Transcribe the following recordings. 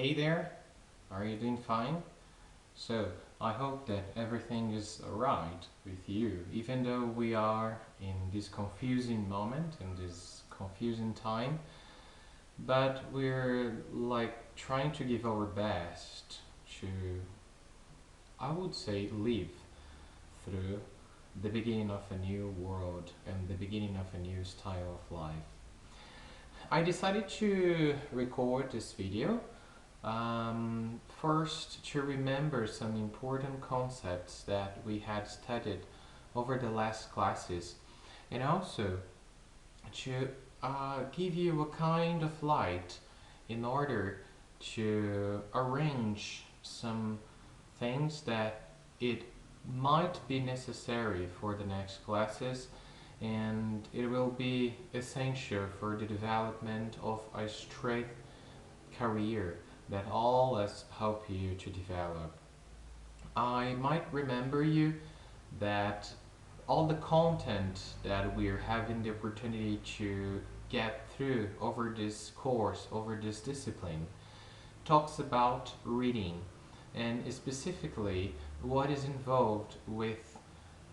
Hey there, are you doing fine? So, I hope that everything is alright with you, even though we are in this confusing moment, in this confusing time, but we're like trying to give our best to, I would say, live through the beginning of a new world and the beginning of a new style of life. I decided to record this video first, to remember some important concepts that we had studied over the last classes, and also to give you a kind of light in order to arrange some things that it might be necessary for the next classes, and it will be essential for the development of a straight career that all us help you to develop. I might remember you that all the content that we're having the opportunity to get through over this course, over this discipline, talks about reading, and specifically what is involved with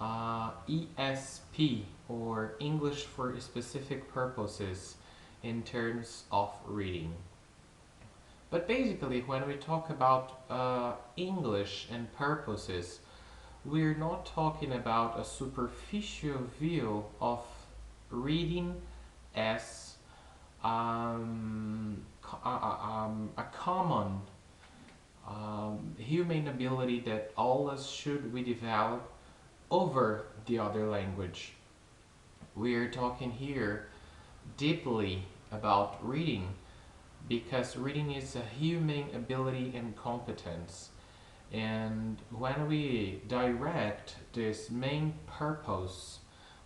ESP, or English for specific purposes, in terms of reading. But basically, when we talk about English and purposes, we're not talking about a superficial view of reading as a common human ability that all us should we develop over the other language. We're talking here deeply about reading, because reading is a human ability and competence. And when we direct this main purpose,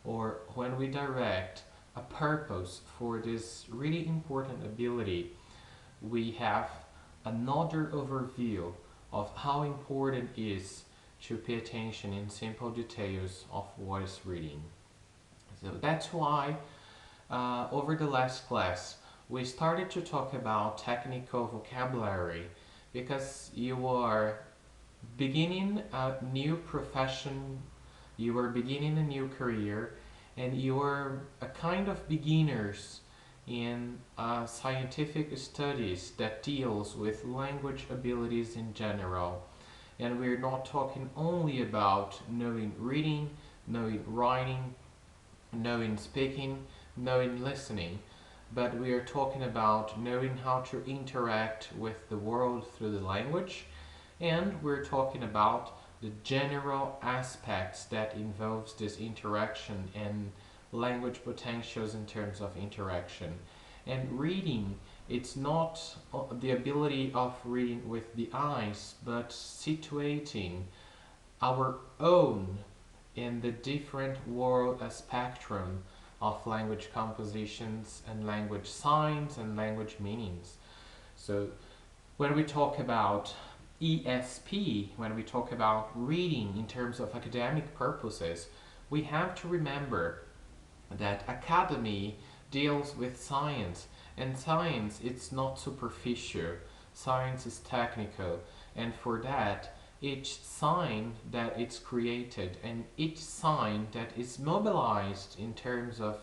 or when we direct a purpose for this really important ability, we have another overview of how important it is to pay attention in simple details of what is reading. So that's why over the last class we started to talk about technical vocabulary, because you are beginning a new profession, you are beginning a new career, and you are a kind of beginners in scientific studies that deals with language abilities in general. And we're not talking only about knowing reading, knowing writing, knowing speaking, knowing listening, but we are talking about knowing how to interact with the world through the language, and we're talking about the general aspects that involves this interaction and language potentials in terms of interaction. And reading, it's not the ability of reading with the eyes, but situating our own in the different world spectrum of language compositions and language signs and language meanings. So when we talk about ESP, when we talk about reading in terms of academic purposes, we have to remember that academy deals with science, and science, it's not superficial. Science is technical, and for that, each sign that it's created and each sign that is mobilized in terms of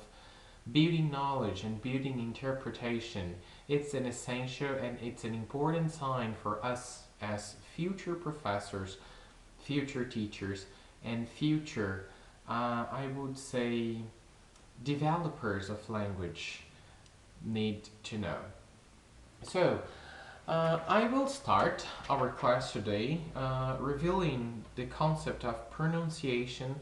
building knowledge and building interpretation, it's an essential and it's an important sign for us as future professors, future teachers, and future, I would say, developers of language need to know. So, I will start our class today revealing the concept of pronunciation,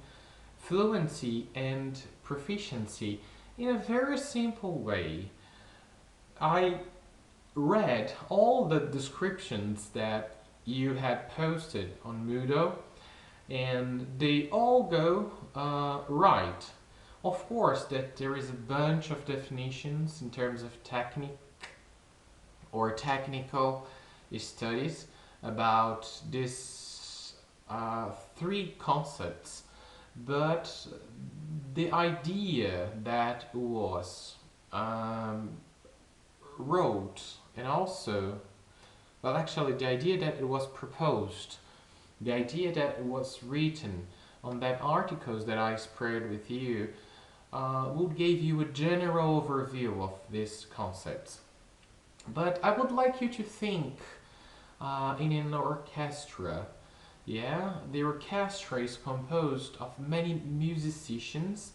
fluency, and proficiency in a very simple way. I read all the descriptions that you had posted on Moodle, and they all go right. Of course, that there is a bunch of definitions in terms of technique or technical studies about these three concepts, but the idea that was wrote and also Well, actually, the idea that it was proposed, the idea that it was written on that articles that I spread with you, would give you a general overview of this concept. But I would like you to think in an orchestra. Yeah, the orchestra is composed of many musicians,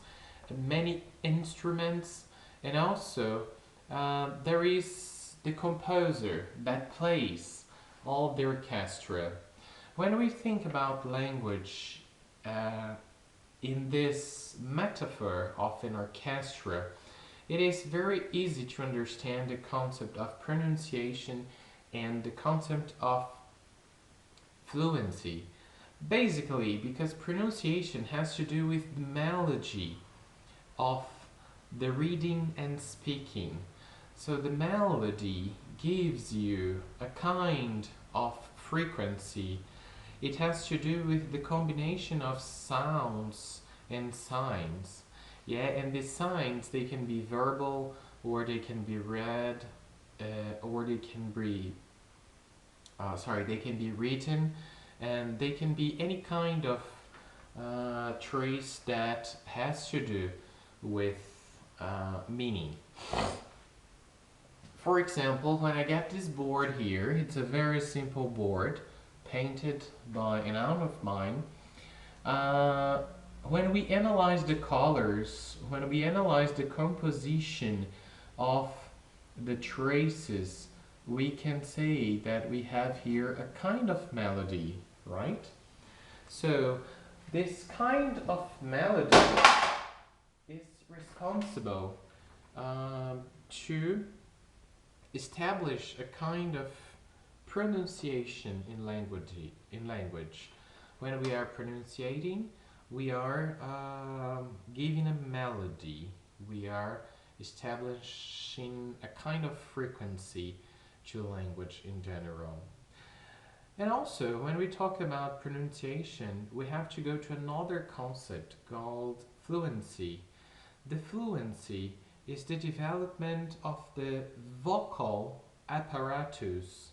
many instruments, and also there is the composer that plays all the orchestra. When we think about language in this metaphor of an orchestra, it is very easy to understand the concept of pronunciation and the concept of fluency. Basically, because pronunciation has to do with the melody of the reading and speaking. So the melody gives you a kind of frequency. It has to do with the combination of sounds and signs. Yeah, and the signs, they can be verbal, or they can be read, or they can be written, and they can be any kind of trace that has to do with meaning. For example, when I get this board here, it's a very simple board painted by an aunt of mine. When we analyze the colors, when we analyze the composition of the traces, we can say that we have here a kind of melody, right? So this kind of melody is responsible to establish a kind of pronunciation in language. When we are pronunciating, we are giving a melody. We are establishing a kind of frequency to language in general. And also, when we talk about pronunciation, we have to go to another concept called fluency. The fluency is the development of the vocal apparatus,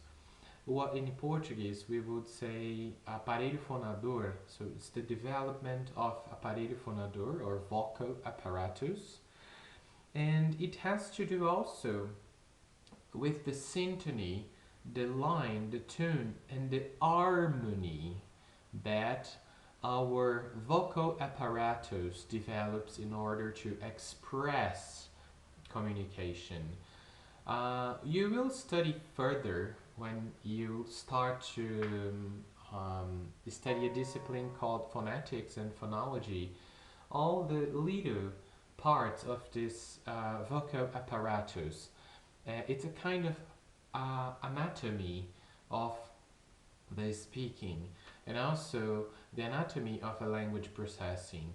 what in Portuguese we would say aparelho fonador. So it's the development of aparelho fonador or vocal apparatus. And it has to do also with the syntony, the line, the tune, and the harmony that our vocal apparatus develops in order to express communication. You will study further when you start to study a discipline called phonetics and phonology, all the little parts of this vocal apparatus. It's a kind of anatomy of the speaking, and also the anatomy of a language processing.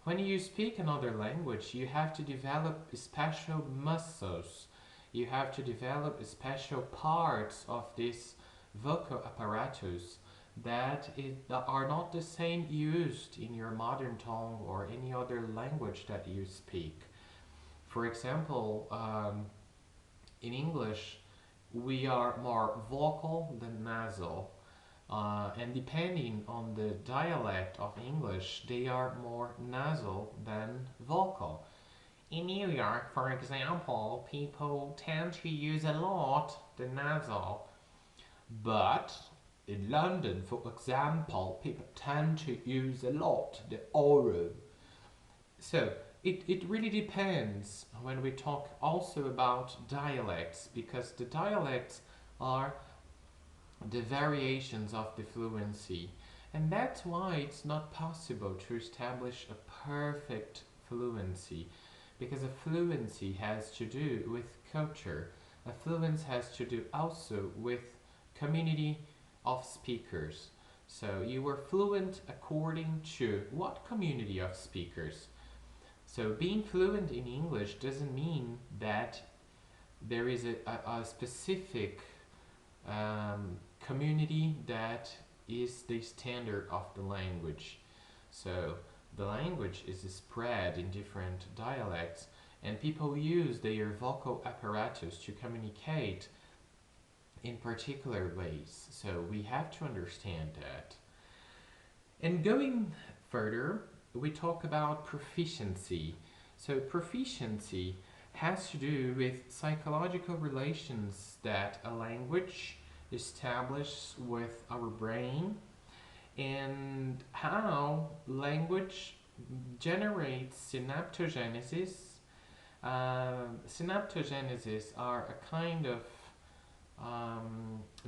When you speak another language, you have to develop special muscles. You have to develop special parts of this vocal apparatus that are not the same used in your modern tongue or any other language that you speak. For example, in English, we are more vocal than nasal. And depending on the dialect of English, they are more nasal than vocal. In New York, for example, people tend to use a lot the nasal. But in London, for example, people tend to use a lot the oral. So it really depends when we talk also about dialects, because the dialects are the variations of the fluency. And that's why it's not possible to establish a perfect fluency, because a fluency has to do with culture. A fluency has to do also with community of speakers. So you were fluent according to what community of speakers? So being fluent in English doesn't mean that there is a specific community that is the standard of the language. So the language is spread in different dialects, and people use their vocal apparatus to communicate in particular ways. So we have to understand that. And going further, we talk about proficiency. So proficiency has to do with psychological relations that a language establishes with our brain and how language generates synaptogenesis. Synaptogenesis are a kind of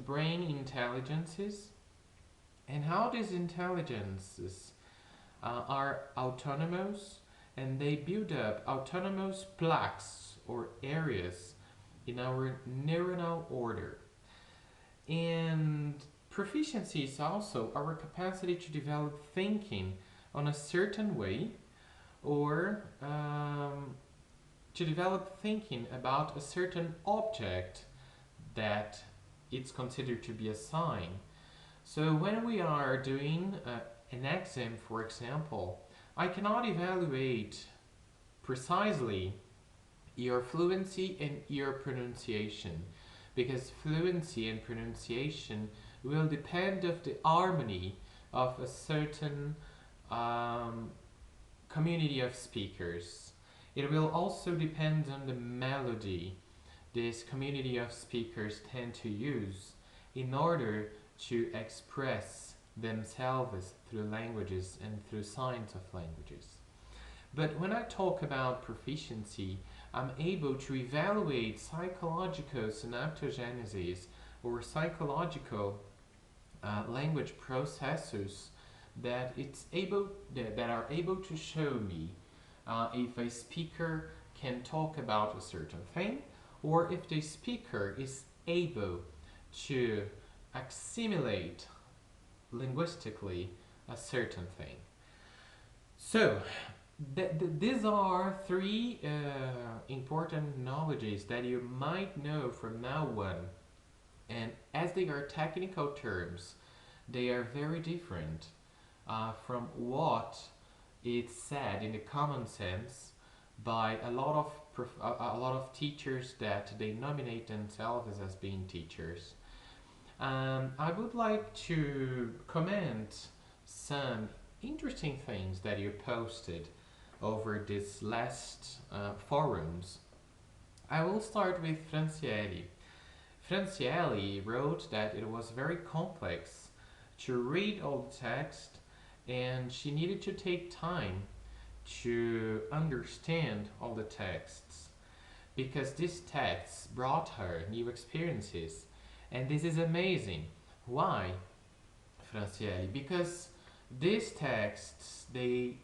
brain intelligences, and how these intelligences are autonomous, and they build up autonomous plaques or areas in our neuronal order. And proficiency is also our capacity to develop thinking on a certain way, or to develop thinking about a certain object that it's considered to be a sign. So when we are doing an exam, for example, I cannot evaluate precisely your fluency and your pronunciation, because fluency and pronunciation will depend of the harmony of a certain community of speakers. It will also depend on the melody this community of speakers tend to use in order to express themselves through languages and through signs of languages. But when I talk about proficiency, I'm able to evaluate psychological synaptogenesis or psychological language processes that are able to show me if a speaker can talk about a certain thing, or if the speaker is able to assimilate linguistically a certain thing. So, these are three important knowledges that you might know from now on. And as they are technical terms, they are very different from what is said in the common sense by a lot of teachers that they nominate themselves as being teachers. I would like to comment some interesting things that you posted over this last forums. I will start with Franciele. Franciele wrote that it was very complex to read all the text, and she needed to take time to understand all the texts, because these texts brought her new experiences. And this is amazing. Why, Franciele? Because these texts, they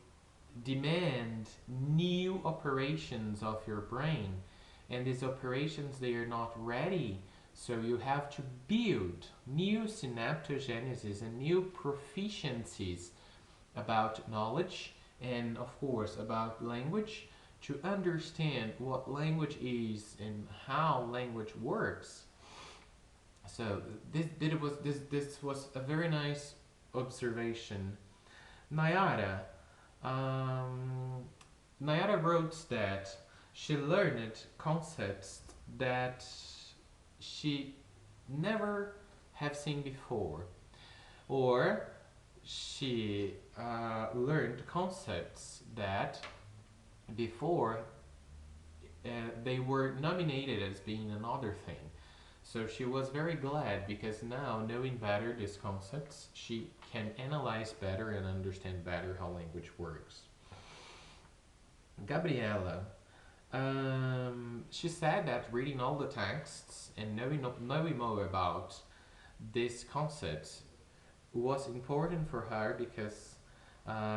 demand new operations of your brain, and these operations, they are not ready. So you have to build new synaptogenesis and new proficiencies about knowledge, and of course about language, to understand what language is and how language works. So this was a very nice observation. Nayara, Nayara wrote that she learned concepts that she never have seen before, or she learned concepts that before they were nominated as being another thing. So she was very glad, because now, knowing better these concepts, she can analyze better and understand better how language works. Gabriela, she said that reading all the texts and knowing more about this concept was important for her, because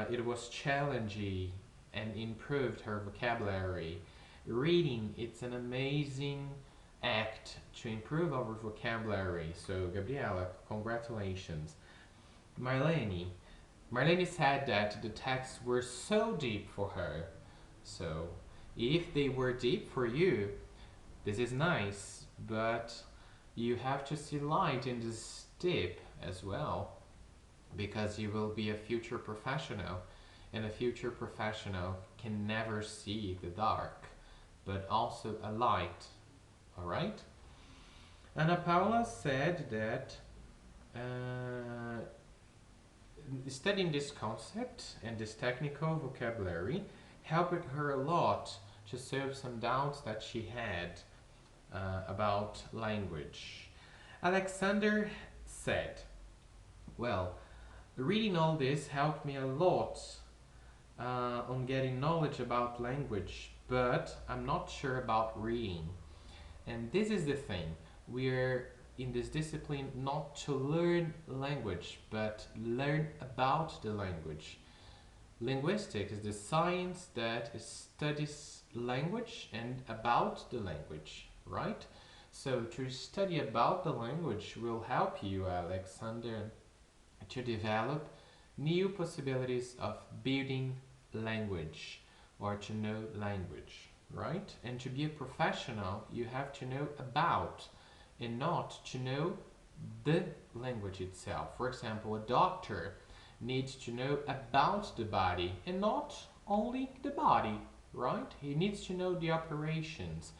it was challenging and improved her vocabulary. Reading, it's an amazing act to improve our vocabulary. So Gabriela, congratulations. Marlene, Marlene said that the texts were so deep for her. So if they were deep for you, this is nice, but you have to see light in this deep as well, because you will be a future professional, and a future professional can never see the dark, but also a light. All right? Ana Paula said that uh, studying this concept and this technical vocabulary helped her a lot to solve some doubts that she had about language. Alexander said, well, reading all this helped me a lot on getting knowledge about language, but I'm not sure about reading. And this is the thing. We're in this discipline not to learn language, but learn about the language. Linguistics is the science that studies language and about the language, right? So to study about the language will help you, Alexander, to develop new possibilities of building language or to know language, right? And to be a professional, you have to know about and not to know the language itself. For example, a doctor needs to know about the body and not only the body, right? He needs to know the operations.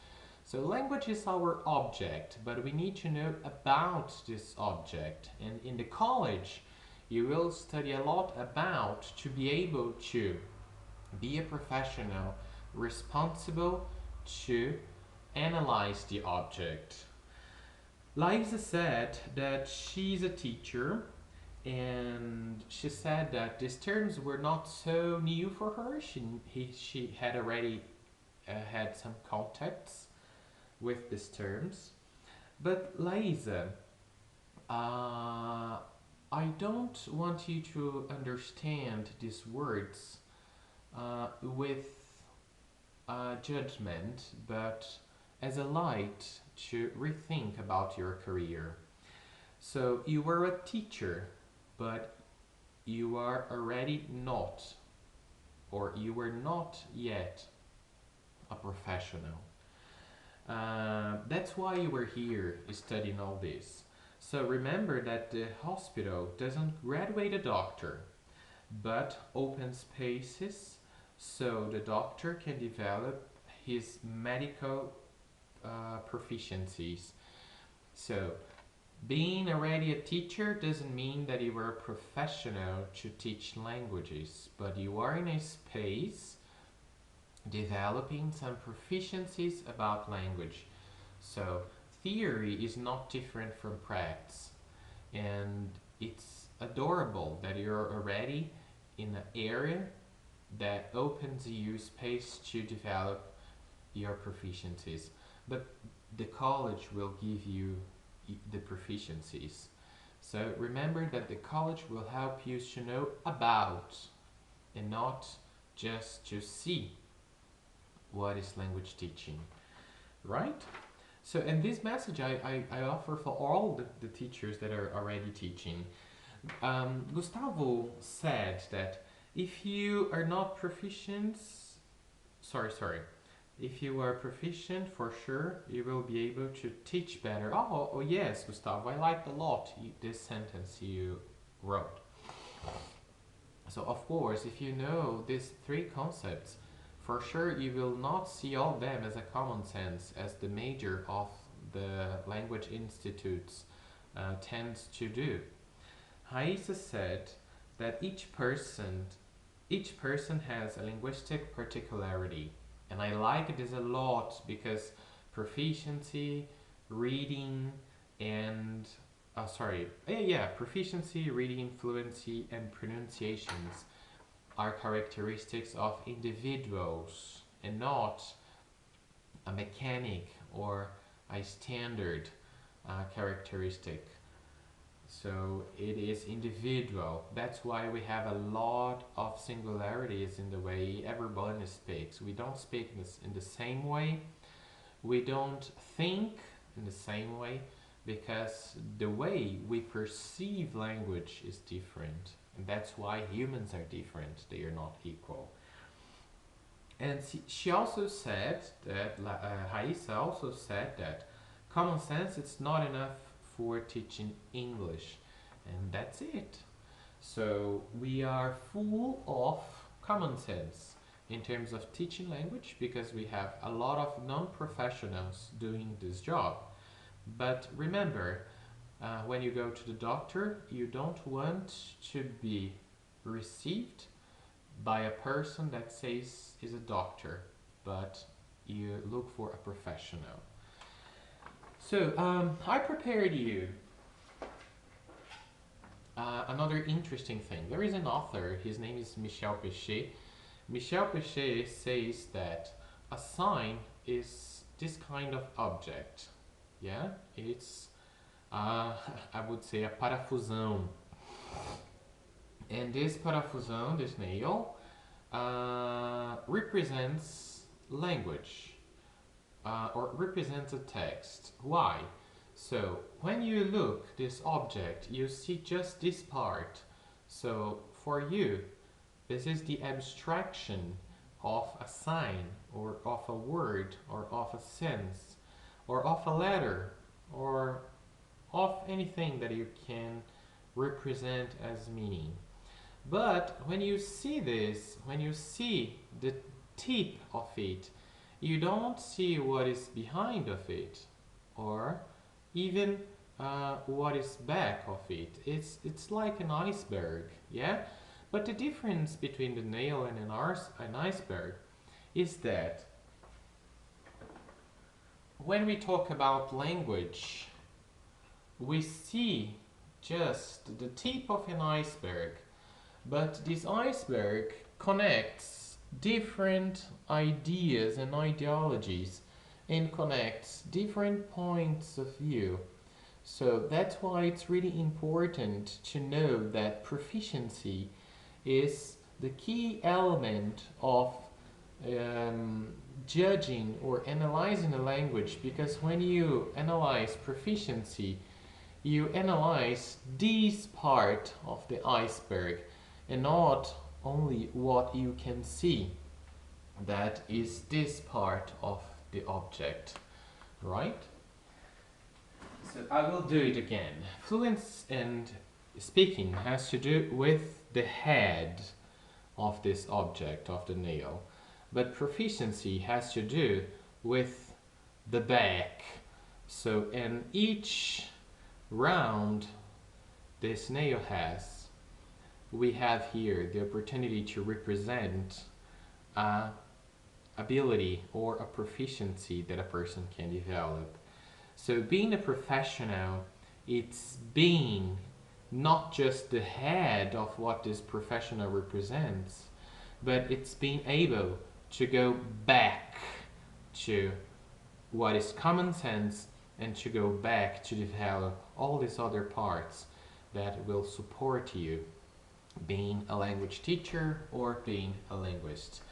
So language is our object, but we need to know about this object. And in the college, you will study a lot about to be able to be a professional responsible to analyze the object. Liza said that she's a teacher and she said that these terms were not so new for her. She had already had some contacts with these terms. But Liza, I don't want you to understand these words with judgment, but as a light to rethink about your career. So you were a teacher, but you are already not, or you were not yet a professional. That's why you were here studying all this. So remember that the hospital doesn't graduate a doctor, but open spaces so the doctor can develop his medical proficiencies. So being already a teacher doesn't mean that you are a professional to teach languages, but you are in a space developing some proficiencies about language. So theory is not different from practice, and it's adorable that you're already in an area that opens you space to develop your proficiencies. But the college will give you the proficiencies. So remember that the college will help you to know about and not just to see what is language teaching, right? So, and this message I offer for all the teachers that are already teaching. Gustavo said that if you are not proficient, sorry, if you are proficient, for sure you will be able to teach better. Oh yes, Gustavo, I liked a lot this sentence you wrote. So of course, if you know these three concepts, for sure you will not see all of them as a common sense, as the major of the language institutes tends to do. Raisa said that each person has a linguistic particularity, and I like this a lot because proficiency, reading, and proficiency, reading, fluency, and pronunciations are characteristics of individuals and not a mechanic or a standard characteristic. So it is individual. That's why we have a lot of singularities in the way everyone speaks. We don't speak in the same way. We don't think in the same way because the way we perceive language is different. And that's why humans are different. They are not equal. And she also said that, Raisa also said that common sense is not enough for teaching English. And that's it. So we are full of common sense in terms of teaching language because we have a lot of non-professionals doing this job. But remember, when you go to the doctor, you don't want to be received by a person that says is a doctor, but you look for a professional. So I prepared you another interesting thing. There is an author, his name is Michel Pechet. Michel Pechet says that a sign is this kind of object. Yeah, it's I would say a parafusão. And this parafusão, this nail, represents language or represents a text. Why? So when you look this object, you see just this part. So for you, this is the abstraction of a sign or of a word or of a sense or of a letter or of anything that you can represent as meaning. But when you see this, when you see the tip of it, you don't see what is behind of it or even what is back of it. It's like an iceberg, yeah? But the difference between the nail and an iceberg is that when we talk about language, we see just the tip of an iceberg, but this iceberg connects different ideas and ideologies and connects different points of view. So that's why it's really important to know that proficiency is the key element of judging or analyzing a language, because when you analyze proficiency, you analyze this part of the iceberg and not only what you can see, that is this part of the object, right? So I will do it again. Fluency and speaking has to do with the head of this object, of the nail, but proficiency has to do with the back. So in each round this nail has, we have here the opportunity to represent a ability or a proficiency that a person can develop. So being a professional, it's being not just the head of what this professional represents, but it's being able to go back to what is common sense and to go back to develop all these other parts that will support you being a language teacher or being a linguist.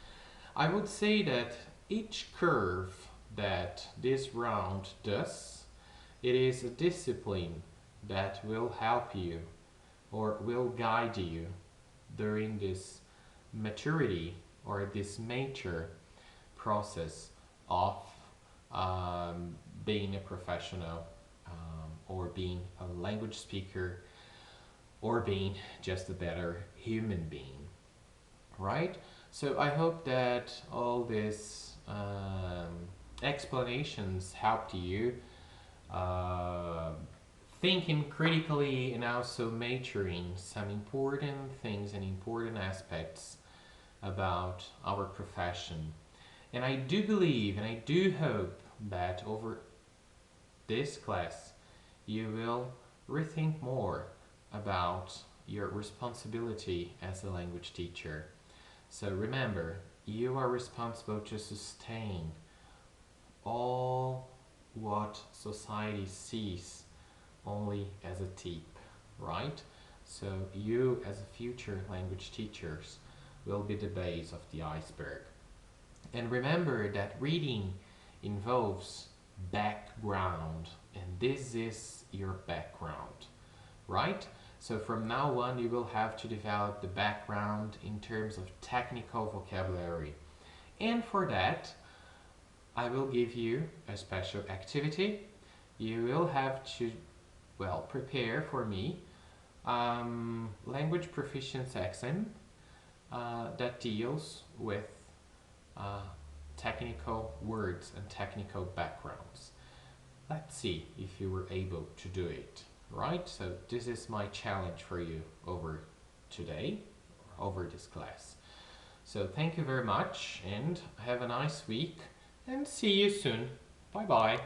I would say that each curve that this round does, it is a discipline that will help you or will guide you during this maturity or this mature process of being a professional or being a language speaker or being just a better human being, right? So I hope that all these explanations helped you thinking critically and also maturing some important things and important aspects about our profession. And I do believe and I do hope that over this class you will rethink more about your responsibility as a language teacher. So remember, you are responsible to sustain all what society sees only as a tip, right? So you as a future language teachers will be the base of the iceberg. And remember that reading involves background, and this is your background, right? So from now on you will have to develop the background in terms of technical vocabulary. And for that, I will give you a special activity. You will have to, well, prepare for me language proficiency exam that deals with technical words and technical backgrounds. let's see if you were able to do it, right? So this is my challenge for you over today, over this class. So thank you very much and have a nice week and see you soon. Bye bye.